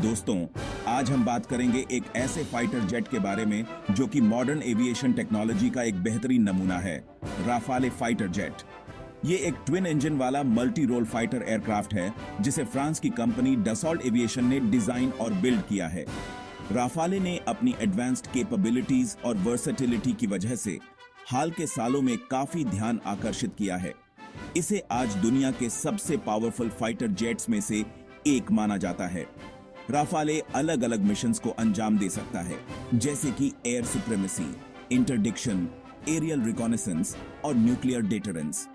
दोस्तों, आज हम बात करेंगे एक ऐसे फाइटर जेट के बारे में जो कि मॉडर्न एविएशन टेक्नोलॉजी का एक बेहतरीन नमूना है, राफाले फाइटर जेट। ये एक ट्विन इंजन वाला मल्टी रोल फाइटर एयरक्राफ्ट है जिसे फ्रांस की कंपनी डसॉल्ट एविएशन ने डिजाइन और बिल्ड किया है। राफाले ने अपनी एडवांस्ड कैपेबिलिटीज और वर्सेटिलिटी की वजह से हाल के सालों में काफी ध्यान आकर्षित किया है। इसे आज दुनिया के सबसे पावरफुल फाइटर जेट्स में से एक माना जाता है। राफाले अलग अलग मिशंस को अंजाम दे सकता है, जैसे कि air supremacy, interdiction, aerial reconnaissance और न्यूक्लियर डेटरेंस।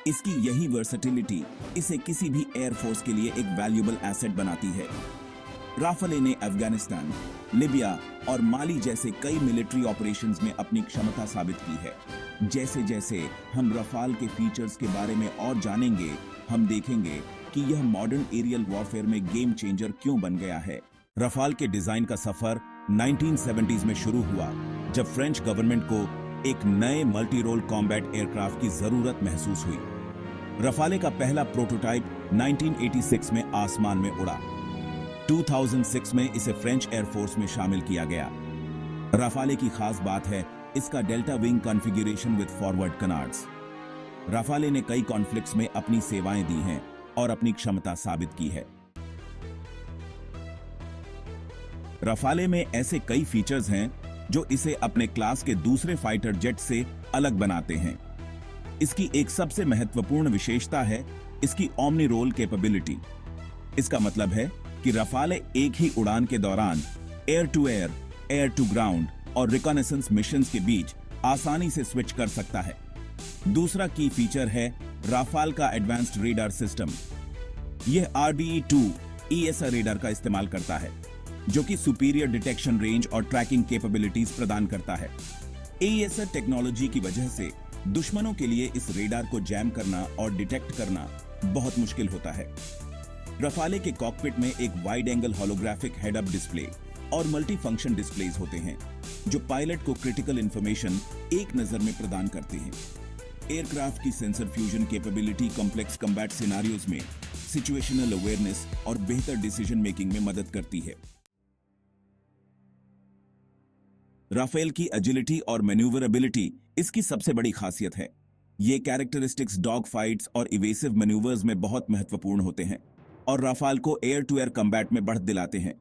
इसकी यही वर्सेटिलिटी इसे किसी भी एयरफोर्स के लिए एक वैल्यूएबल एसेट बनाती है। राफाले ने अफगानिस्तान, लिबिया और माली जैसे कई मिलिट्री ऑपरेशंस में अपनी क्षमता साबित की है। जैसे जैसे हम रफाल के फीचर्स के बारे में और जानेंगे, हम देखेंगे कि यह मॉडर्न एरियल वॉरफेयर में गेम चेंजर क्यों बन गया है। रफाल के डिजाइन का सफर 1970s में शुरू हुआ, जब फ्रेंच गवर्नमेंट को एक नए मल्टी रोल कॉम्बैट एयरक्राफ्ट की जरूरत महसूस हुई। रफाले का पहला प्रोटोटाइप 1986 में आसमान में उड़ा। 2006 में इसे फ्रेंच एयरफोर्स में शामिल किया गया। राफाले की खास बात है इसका delta wing configuration with forward canards. Rafale ने कई कॉन्फ्लिक्ट्स में अपनी सेवाएं दी हैं और अपनी क्षमता साबित की है। राफाले में ऐसे कई फीचर्स हैं जो इसे अपने क्लास के दूसरे फाइटर जेट से अलग बनाते हैं। इसकी एक सबसे महत्वपूर्ण विशेषता है इसकी ओमनी रोल कैपेबिलिटी। इसका मतलब है कि राफाले एक ही उड़ान के दौरान एयर टू ग्राउंड और रिकॉनेसेंस मिशंस के बीच आसानी से स्विच कर सकता है। दूसरा की फीचर है राफाल का एडवांस्ड रेडार सिस्टम। यह RBE-2 ESA रेडार का इस्तेमाल करता है, जो कि सुपीरियर डिटेक्शन रेंज और ट्रैकिंग कैपेबिलिटीज प्रदान करता है। ESA टेक्नोलॉजी की वजह से दुश्मनों के लिए इस रेडार को जैम करना और डिटेक्ट करना बहुत मुश्किल होता है। राफाले के कॉकपिट में एक wide angle holographic head up display और मल्टी फंक्शन डिस्प्लेज होते हैं, जो पायलट को क्रिटिकल इंफॉर्मेशन एक नजर में प्रदान करते हैं। एयरक्राफ्ट की sensor fusion capability complex combat scenarios में सिचुएशनल अवेयरनेस और बेहतर डिसीजन मेकिंग में मदद करती है। राफेल की एजिलिटी और मैन्यूवरेबिलिटी इसकी सबसे बड़ी खासियत है। ये कैरेक्टरिस्टिक्स डॉग फाइट्स और इवेसिव मैन्यूवर्स में बहुत महत्वपूर्ण होते हैं और राफाल को एयर टू एयर कॉम्बैट में बढ़त दिलाते हैं।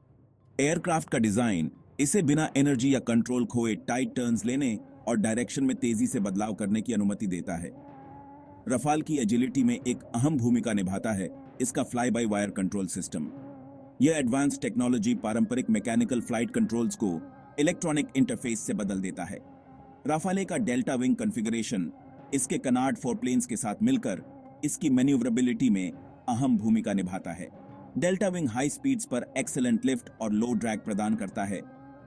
एयरक्राफ्ट का डिजाइन इसे बिना एनर्जी या कंट्रोल खोए टाइट टर्न्स लेने और डायरेक्शन में तेजी से बदलाव करने की अनुमति देता है। राफाल की एजिलिटी में एक अहम भूमिका निभाता है इसका fly by wire control system. यह एडवांस टेक्नोलॉजी पारंपरिक मैकेनिकल फ्लाइट कंट्रोल्स को इलेक्ट्रॉनिक इंटरफेस से बदल देता है। राफाले का डेल्टा विंग कॉन्फ़िगरेशन इसके कनार्ड फोरप्लेन्स के साथ मिलकर इसकी मैन्यूवरेबिलिटी में अहम भूमिका निभाता है। डेल्टा विंग हाई स्पीड्स पर एक्सीलेंट लिफ्ट और लो ड्रैग प्रदान करता है,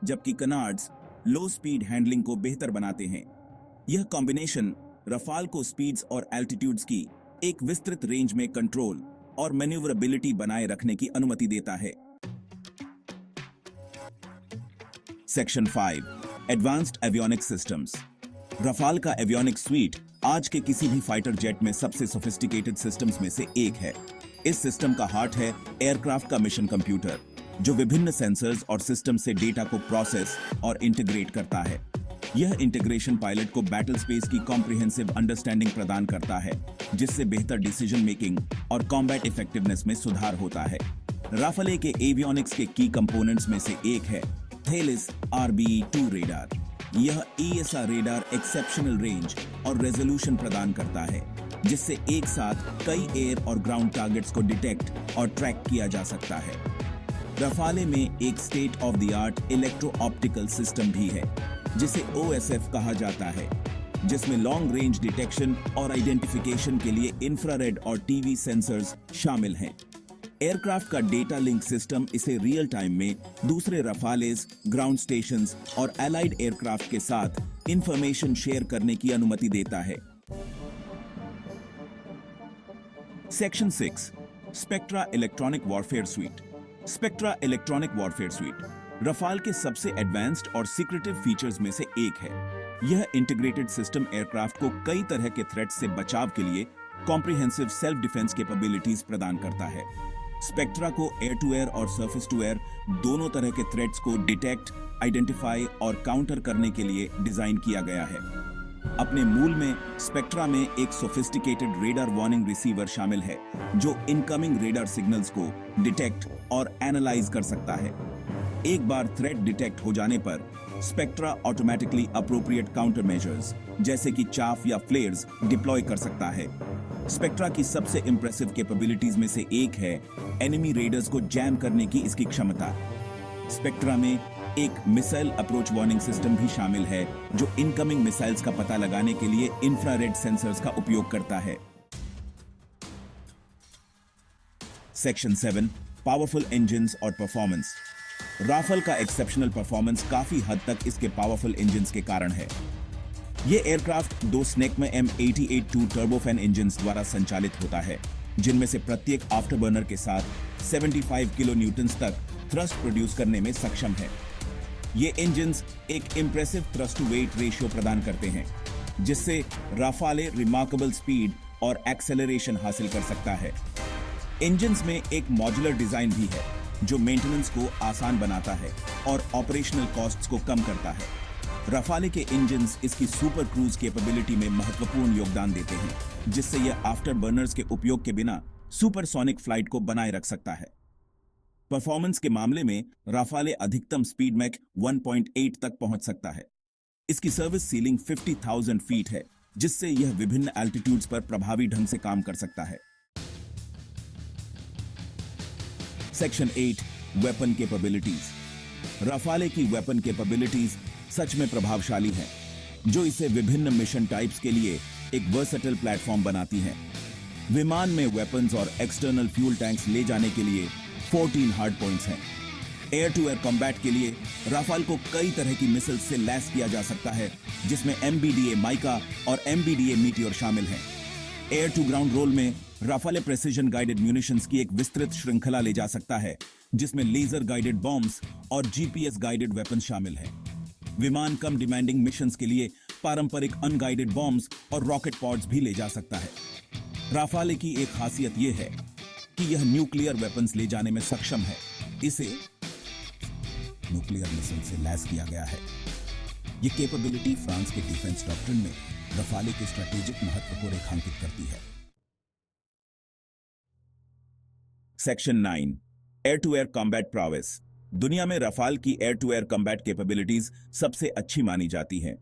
जबकि कनार्ड्स लो स्पीड हैंडलिंग को बेहतर बनाते हैं। यह कॉम्बिनेशन रफाल को स्पीड्स और एल्टीट्यूड्स की एक विस्तृत रेंज में कंट्रोल और मैन्यूवरेबिलिटी बनाए रखने की अनुमति देता है। Section 5 advanced avionics systems. Rafale का एवियोनिक्स स्वीट आज के किसी भी फाइटर जेट में सबसे सोफिस्टिकेटेड सिस्टम्स में से एक है। इस सिस्टम का हार्ट है एयरक्राफ्ट का मिशन कंप्यूटर, जो विभिन्न सेंसर्स और सिस्टम से डेटा को प्रोसेस और इंटीग्रेट करता है। यह इंटीग्रेशन पायलट को बैटल स्पेस की कॉम्प्रिहेंसिव अंडरस्टैंडिंग प्रदान करता है, जिससे बेहतर डिसीजन मेकिंग और कॉम्बैट इफेक्टिवनेस में सुधार होता है। राफाले के एवियोनिक्स के की कंपोनेंट्स में से एक है थेलिस RBE-2 रेडार। यह ESA रेडार एक्सेप्शनल रेंज और रेजोल्यूशन प्रदान करता है, जिससे एक साथ कई एयर और ग्राउंड टारगेट्स को डिटेक्ट और ट्रैक किया जा सकता है। राफाले में एक state of the art electro optical system भी है, जिसे OSF कहा जाता है, जिसमें लॉन्ग रेंज डिटेक्शन और आइडेंटिफिकेशन के लिए इंफ्रारेड और टीवी सेंसर्स शामिल हैं। एयरक्राफ्ट का डेटा लिंक सिस्टम इसे रियल टाइम में दूसरे राफालेस, ग्राउंड स्टेशंस और एलाइड एयरक्राफ्ट के साथ इंफॉर्मेशन शेयर करने की अनुमति देता है। Section 6 spectra electronic warfare sweet. Spectra electronic warfare sweet Rafale के सबसे एडवांस्ड और सीक्रेटिव फीचर्स में से एक है। यह इंटीग्रेटेड सिस्टम एयरक्राफ्ट को कई तरह के थ्रेट से बचाव के लिए कॉम्प्रिहेंसिव सेल्फ डिफेंस कैपेबिलिटीज प्रदान करता है। स्पेक्ट्रा को एयर टू एयर और सरफेस टू एयर दोनों तरह के थ्रेट्स को डिटेक्ट, आइडेंटिफाई और काउंटर करने के लिए डिजाइन किया गया है। अपने मूल में स्पेक्ट्रा में एक सोफिस्टिकेटेड रेडार वार्निंग रिसीवर शामिल है जो इनकमिंग रेडार सिग्नल्स को डिटेक्ट और एनालाइज कर सकता है। एक बार थ्रेट डिटेक्ट हो जाने पर spectra automatically appropriate counter measures जैसे कि चाफ या फ्लेयर्स डिप्लॉय कर सकता है। स्पेक्ट्रा की सबसे इंप्रेसिव कैपेबिलिटीज में से एक है एनिमी रेडर्स को जैम करने की इसकी क्षमता। स्पेक्ट्रा में एक मिसाइल अप्रोच वार्निंग सिस्टम भी शामिल है जो इनकमिंग मिसाइल्स का पता लगाने के लिए इंफ्रारेड सेंसर्स का उपयोग करता है। सेक्शन 7 पावरफुल इंजन्स और परफॉर्मेंस। राफेल का एक्सेप्शनल परफॉर्मेंस काफी हद तक इसके पावरफुल इंजन्स के कारण है। ये एयरक्राफ्ट दो स्नेक में M88-2 टर्बोफैन इंजन्स द्वारा संचालित होता है, जिनमें से प्रत्येक आफ्टरबर्नर के साथ 75 किलो न्यूटन्स तक थ्रस्ट प्रोड्यूस करने में सक्षम है। ये इंजन्स एक impressive thrust to weight ratio प्रदान करते हैं, जिससे राफाले रिमार्केबल स्पीड और एक्सेलरेशन हासिल कर सकता है। इंजन्स में एक मॉड्यूलर डिजाइन भी है जो मेंटेनेंस को आसान बनाता है और ऑपरेशनल कॉस्ट्स को कम करता है। राफाले के इंजन्स इसकी सुपर क्रूज कैपेबिलिटी में महत्वपूर्ण योगदान देते हैं, जिससे यह आफ्टर बर्नर्स के उपयोग के बिना सुपरसोनिक फ्लाइट को बनाए रख सकता है। परफॉर्मेंस के मामले में राफाले अधिकतम स्पीड मैक 1.8 तक पहुंच सकता है। इसकी सर्विस सीलिंग 50,000 फीट है, जिससे यह विभिन्न एल्टीट्यूड्स पर प्रभावी ढंग से काम कर सकता है। Section 8 weapon capabilities. राफाले की वेपन कैपेबिलिटीज सच में प्रभावशाली हैं, जो इसे विभिन्न मिशन टाइप्स के लिए एक वर्सेटाइल प्लेटफॉर्म बनाती हैं। विमान में वेपन्स और एक्सटर्नल फ्यूल टैंक्स ले जाने के लिए 14 हार्ड पॉइंट्स हैं। एयर टू एयर कॉम्बैट के लिए राफाल को कई तरह की मिसाइल्स से लैस किया जा सकता है, जिसमें MBDA माइका और MBDA मीटियोर शामिल हैं। एयर टू ग्राउंड रोल में राफाले प्रेसिजन गाइडेड म्यूनिशंस की एक विस्तृत श्रृंखला ले जा सकता है, जिसमें लेजर गाइडेड बॉम्ब्स और GPS गाइडेड वेपन शामिल हैं। विमान कम डिमांडिंग मिशंस के लिए पारंपरिक अनगाइडेड बॉम्ब्स और रॉकेट पॉड्स भी ले जा सकता है। राफाले की एक खासियत यह है कि यह न्यूक्लियर वेपन्स ले जाने में सक्षम है। इसे न्यूक्लियर मिसाइल से लैस किया गया है। यह कैपेबिलिटी फ्रांस के डिफेंस डॉक्ट्रिन में राफाले के स्ट्रेटेजिक महत्व को रेखांकित करती है। Section 9 air to air combat prowess. दुनिया में राफाल की air to air combat capabilities सबसे अच्छी मानी जाती हैं।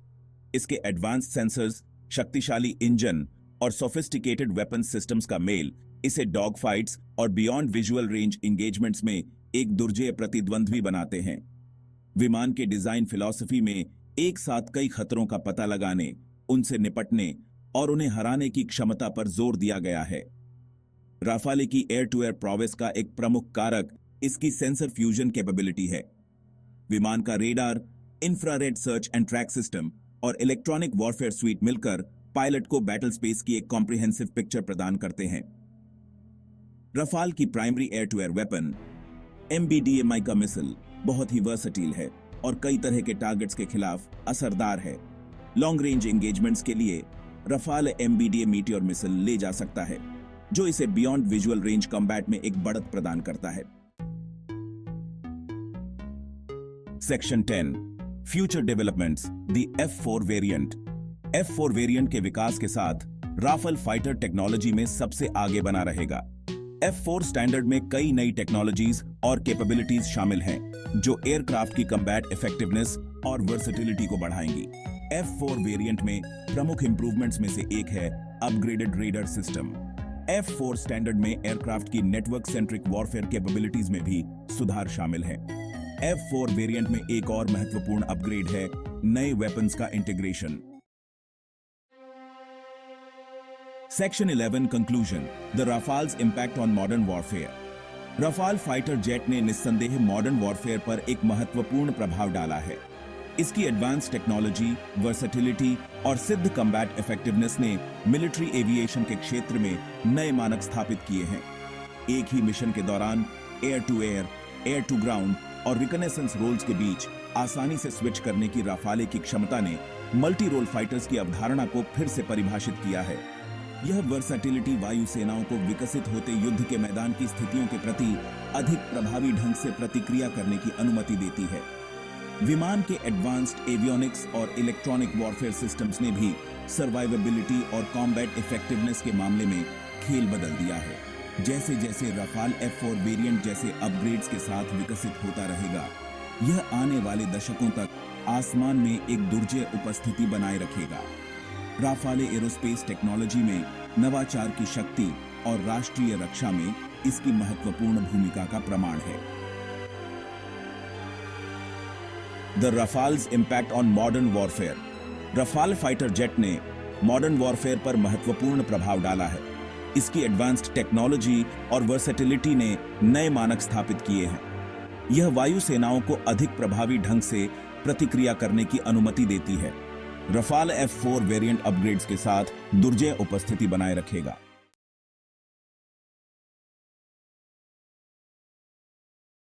इसके एडवांस सेंसर्स, शक्तिशाली इंजन और सोफिस्टिकेटेड वेपन सिस्टम्स का मेल इसे डॉग फाइट्स और बियॉन्ड विजुअल रेंज एंगेजमेंट्स में एक दुर्जेय प्रतिद्वंद्वी बनाते हैं। विमान के डिजाइन फिलॉसफी में एक साथ कई खतरों का पता लगाने, उनसे निपटने और उन्हें हराने की क्षमता पर जोर दिया गया है। राफाले की एयर टू एयर प्रॉवेस का एक प्रमुख कारक इसकी सेंसर फ्यूजन कैपेबिलिटी है। विमान का radar, infrared search and track system और इलेक्ट्रॉनिक वॉरफेयर स्वीट मिलकर पायलट को बैटल स्पेस की एक कॉम्प्रिहेंसिव पिक्चर प्रदान करते हैं। राफाल की primary air to air weapon MBDA MICA missile बहुत ही वर्सेटाइल है और कई तरह के टारगेट्स के खिलाफ असरदार है। लॉन्ग रेंज एंगेजमेंट्स के लिए राफाल MBDA मीटियोर मिसाइल ले जा सकता है, जो इसे बियॉन्ड विजुअल रेंज कॉम्बैट में एक बढ़त प्रदान करता है। Section 10 future developments the F4 variant. F4 variant के विकास के साथ राफेल फाइटर टेक्नोलॉजी में सबसे आगे बना रहेगा। F4 स्टैंडर्ड में कई नई टेक्नोलॉजीज और कैपेबिलिटीज शामिल हैं, जो एयरक्राफ्ट की कॉम्बैट इफेक्टिवनेस और वर्सेटिलिटी को बढ़ाएंगी। F4 वेरिएंट में प्रमुख इंप्रूवमेंट्स में से एक है upgraded raider system. F4 standard में एयरक्राफ्ट की नेटवर्क सेंट्रिक वॉरफेयर कैपेबिलिटीज में भी सुधार शामिल है। F4 वेरिएंट में एक और महत्वपूर्ण अपग्रेड है नए वेपन्स का integration. Section 11 conclusion the Rafale's impact on modern warfare. Rafale fighter jet ने निस्संदेह मॉडर्न वॉरफेयर पर एक महत्वपूर्ण प्रभाव डाला है। इसकी एडवांस टेक्नोलॉजी, वर्सेटिलिटी और सिद्ध कॉम्बैट इफेक्टिवनेस ने मिलिट्री एविएशन के क्षेत्र में नए मानक स्थापित किए हैं। एक ही मिशन के दौरान एयर टू ग्राउंड और रिकनेसेंस रोल्स के बीच आसानी से स्विच करने की राफाले की क्षमता ने मल्टी रोल फाइटर्स की अवधारणा को फिर से परिभाषित किया है। यह वर्सैटिलिटी वायुसेनाओं को विकसित होते युद्ध के मैदान की स्थितियों के प्रति अधिक प्रभावी ढंग से प्रतिक्रिया करने की अनुमति देती है। विमान के एडवांस्ड एवियोनिक्स और इलेक्ट्रॉनिक वॉरफेयर सिस्टम्स ने भी सर्वाइवेबिलिटी और कॉम्बैट इफेक्टिवनेस के मामले में खेल बदल दिया है। जैसे जैसे राफाल F4 वेरिएंट जैसे अपग्रेड्स के साथ विकसित होता रहेगा, यह आने वाले दशकों तक आसमान में एक दुर्जेय उपस्थिति बनाए रखेगा। राफाले एरोस्पेस टेक्नोलॉजी में नवाचार की शक्ति और राष्ट्रीय रक्षा में इसकी महत्वपूर्ण भूमिका का प्रमाण है। The Rafale's impact on modern warfare. Rafale fighter jet ने मॉडर्न वॉरफेयर पर महत्वपूर्ण प्रभाव डाला है। इसकी एडवांस्ड टेक्नोलॉजी और वर्सेटिलिटी ने नए मानक स्थापित किए हैं। यह वायुसेनाओं को अधिक प्रभावी ढंग से प्रतिक्रिया करने की अनुमति देती है। राफाल F4 वेरिएंट अपग्रेड्स के साथ दुर्जेय उपस्थिति बनाए रखेगा।